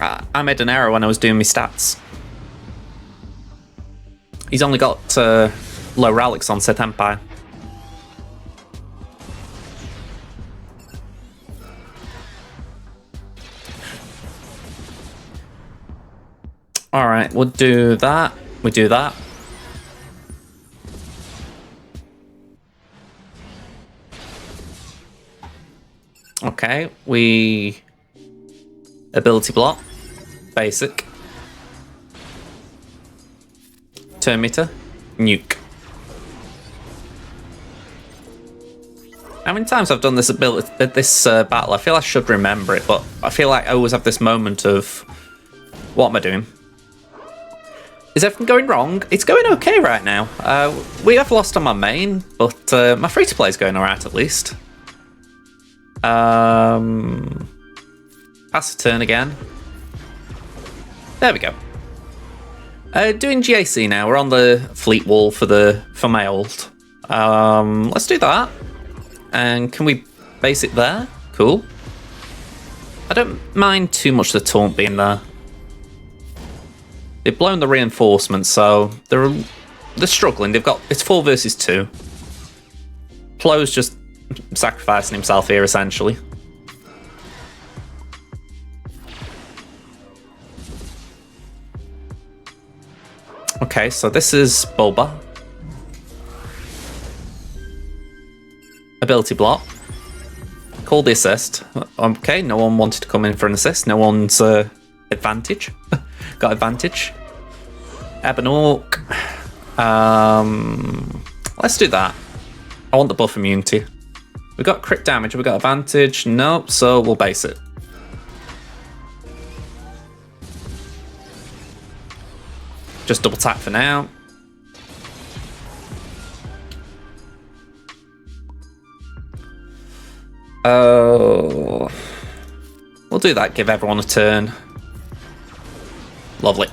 I made an error when I was doing my stats. He's only got low relics on Sith Empire. Alright, we'll do that. We do that. Okay, we ability block, basic, turn meter, nuke. How many times I've done this ability, battle? I feel I should remember it, but I feel like I always have this moment of, what am I doing? Is everything going wrong? It's going okay right now. We have lost on my main, but my free-to-play is going alright at least. Pass a turn again. There we go. Doing GAC now. We're on the fleet wall for my ult. Let's do that. And can we base it there? Cool. I don't mind too much the taunt being there. They've blown the reinforcements, so they're struggling. It's 4 versus 2. Plo's just sacrificing himself here, essentially. Okay, so this is Boba. Ability block. Call the assist. Okay, no one wanted to come in for an assist. No one's advantage. Got advantage. Ebon Orc. Let's do that. I want the buff immunity. We got crit damage. We got advantage. Nope. So we'll base it. Just double tap for now. Oh, we'll do that. Give everyone a turn. Lovely.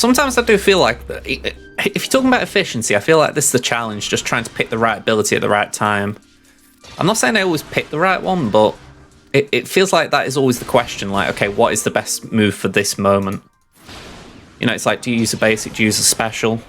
sometimes I do feel like, if you're talking about efficiency, I feel like this is the challenge, just trying to pick the right ability at the right time. I'm not saying I always pick the right one, but it feels like that is always the question, like, okay, what is the best move for this moment? You know, it's like, do you use a basic, do you use a special?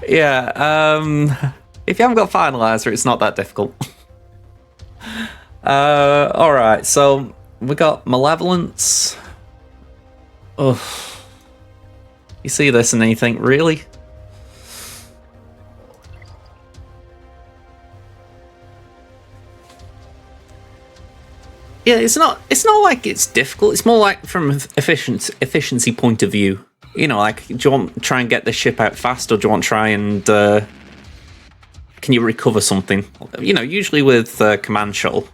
Yeah, if you haven't got Finalizer, it's not that difficult. Alright, so we got Malevolence. Ugh. You see this and then you think, really? Yeah, it's not like it's difficult, it's more like from an efficiency point of view. You know, like, do you want to try and get this ship out fast, or do you want to try and, can you recover something? You know, usually with Command Shuttle.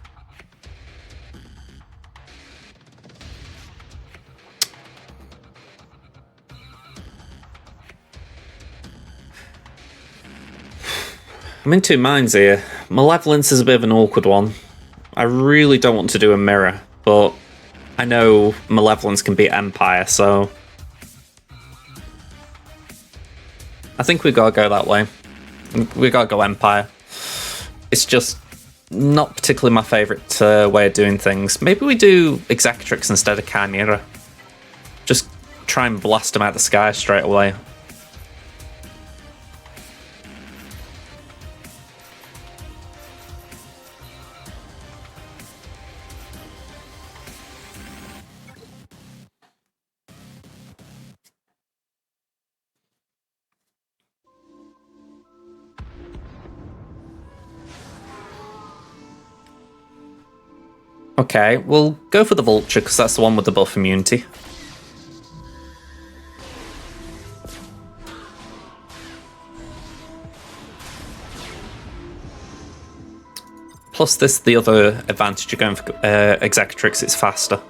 I'm in two minds here. Malevolence is a bit of an awkward one. I really don't want to do a mirror, but I know Malevolence can beat Empire, so I think we've got to go that way. We've got to go Empire. It's just not particularly my favourite way of doing things. Maybe we do Executrix instead of Chimera. Just try and blast them out of the sky straight away. Okay, we'll go for the Vulture, because that's the one with the buff immunity. Plus this, the other advantage you're going for Executrix, it's faster.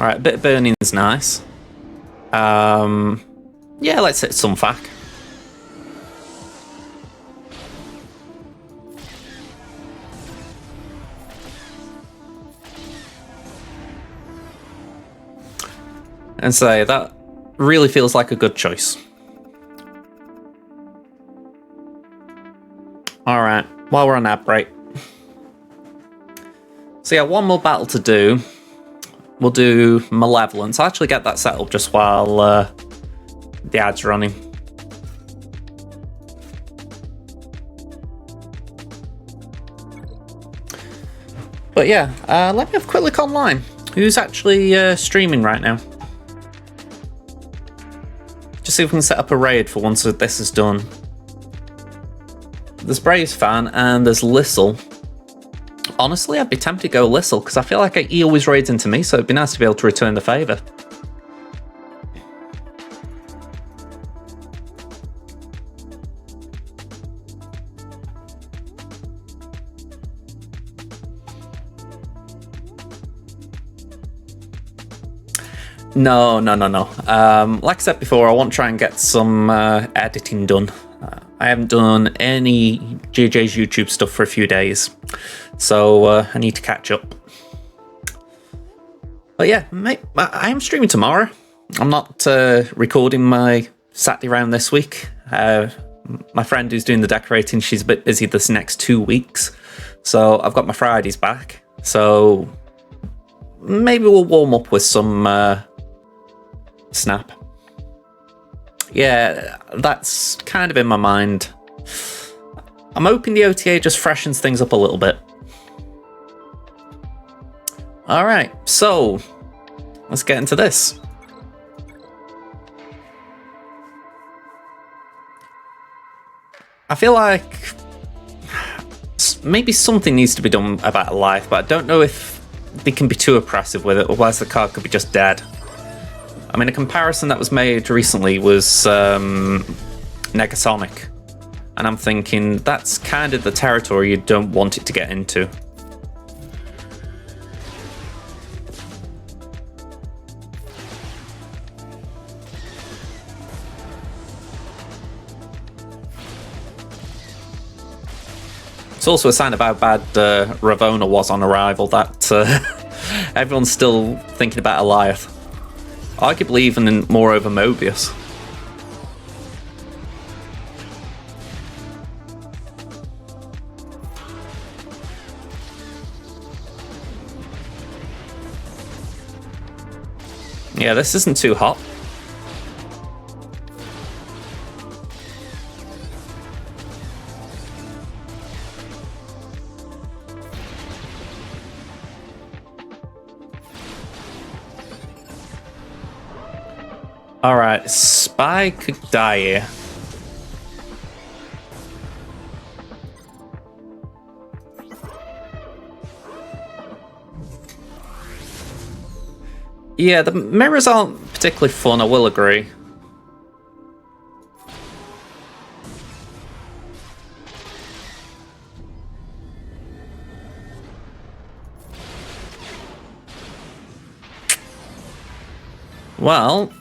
Alright, a bit of burning is nice. Yeah, let's hit some FAC. And say that really feels like a good choice. Alright, while we're on ad break. So yeah, one more battle to do. We'll do Malevolence. I'll actually get that set up just while the ad's running. But yeah, let me have a quick look online. Who's actually streaming right now? Just see if we can set up a raid for once this is done. There's Braves Fan and there's Lissel. Honestly, I'd be tempted to go Lissel because I feel like he always raids into me, so it'd be nice to be able to return the favour. No. Like I said before, I want to try and get some editing done. I haven't done any JJ's YouTube stuff for a few days, so I need to catch up. But yeah, mate, I am streaming tomorrow. I'm not recording my Saturday round this week. My friend who's doing the decorating, she's a bit busy this next 2 weeks, so I've got my Fridays back. So maybe we'll warm up with some Snap. Yeah, that's kind of in my mind. I'm hoping the OTA just freshens things up a little bit. Alright, so let's get into this. I feel like maybe something needs to be done about life, but I don't know if they can be too oppressive with it, otherwise the card could be just dead. I mean, a comparison that was made recently was Negasonic. And I'm thinking that's kind of the territory you don't want it to get into. It's also a sign of how bad Ravona was on arrival that everyone's still thinking about Eliath. Arguably even more over Mobius. Yeah, this isn't too hot. Alright, Spy could die here. Yeah, the mirrors aren't particularly fun, I will agree. Well,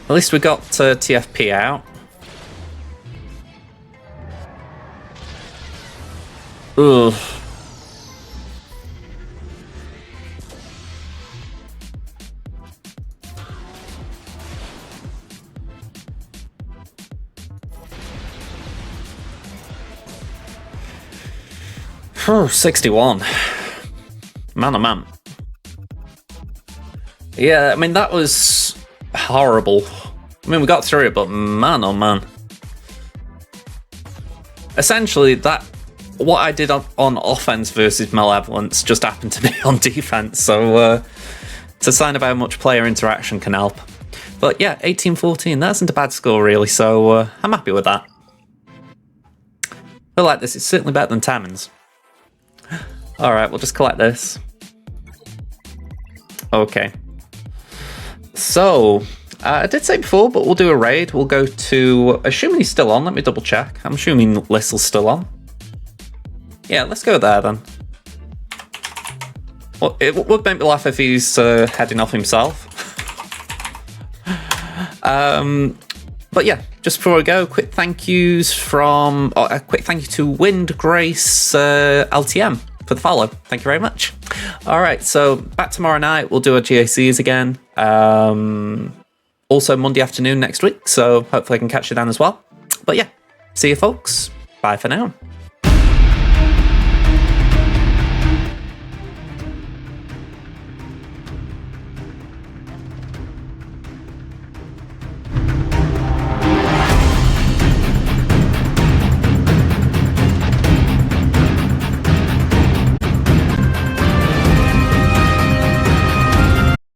at least we got TFP out. Ugh. Oh, 61. Man, oh man. Yeah, I mean, that was horrible. I mean, we got through it, but man, oh man. Essentially, what I did on offense versus Malevolence just happened to be on defense, so it's a sign of how much player interaction can help. But yeah, 18-14, that isn't a bad score, really, so I'm happy with that. I feel like this is certainly better than Temmin's. Alright, we'll just collect this. Okay. So, I did say before, but we'll do a raid. We'll go to... Assuming he's still on, let me double check. I'm assuming Lissel's still on. Yeah, let's go there then. Well, it would make me laugh if he's heading off himself. But yeah, just before we go, quick thank yous from... a quick thank you to Wind Grace LTM for the follow. Thank you very much. Alright, so back tomorrow night. We'll do our GACs again. Also Monday afternoon next week, so hopefully I can catch you then as well. But yeah, see you folks. Bye for now.